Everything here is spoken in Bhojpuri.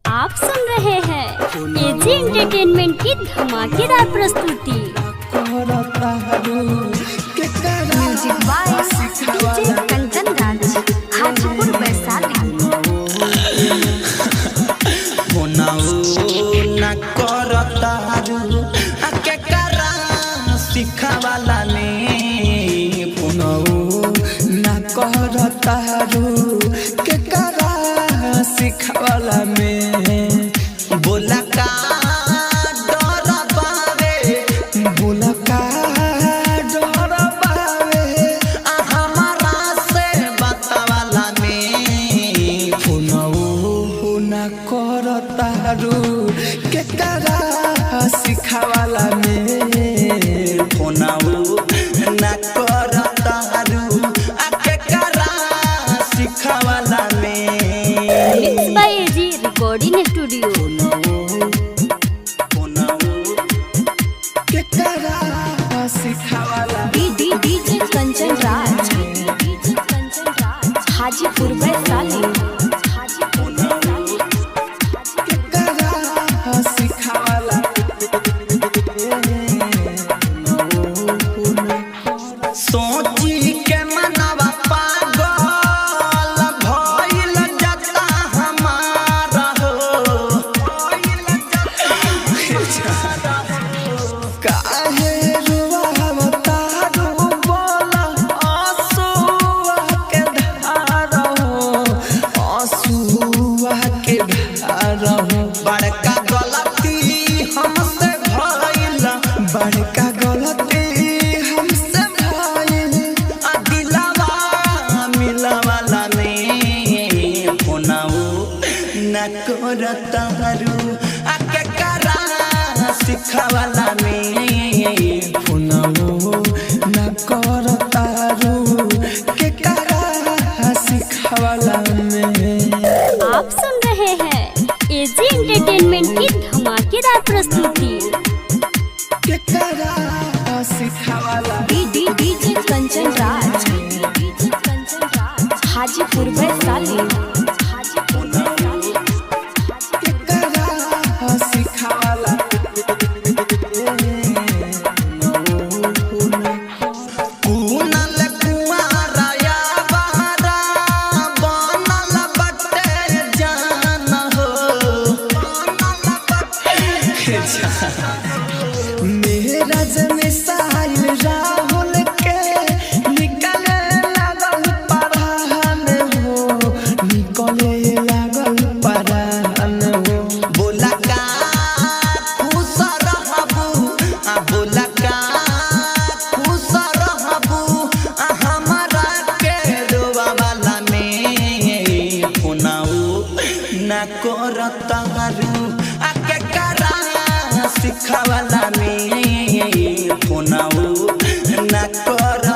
आप सुन रहे हैं एजी एंटरटेनमेंट की धमाकेदार प्रस्तुति। Music by DJ Kanchan Raj, Hajipur Vaishali. सिखावाला ने ना करतारू के करा सिखावाला में बोला का डर बावे बोला का डर बावे हमारा से बतावाला में फोनऊ ना करतारू के करा सिखावाला में फोनऊ ना करतारू के करा सिखावाला में। Mix by AG recording studio. DJ Kanchan Raj, Hajipur Vaishali. सोची के मनवा पागल भइल जता हमारा हो काहे रुवावता रू बोला आंसुआ के धार हो आंसुआ के धार हो। बड़का गलती हमसे भइल बड़का गलती हमसे भइल दिलवा मिलवाला में फोनऊ ना करतारू के करा सिखावाला में फोनऊ ना करतारू के करा सिखावाला में। आप सुन रहे हैं एजी एंटरटेनमेंट की धमाकेदार प्रस्तुति। डीजे कंचन राज, हाजीपुर वैशाली। कुनल कुआरा या बहरा बनल बटे जान हो मेरा मिसाइल राहुल के निकले लागल परान हो निकले लागल परान हो। बोला का खुश रहबू बोला का खुश रहबू हमारा के रोवावाला में फोनऊ ना करतारू के करा सिखावाला में फोनऊ ना कर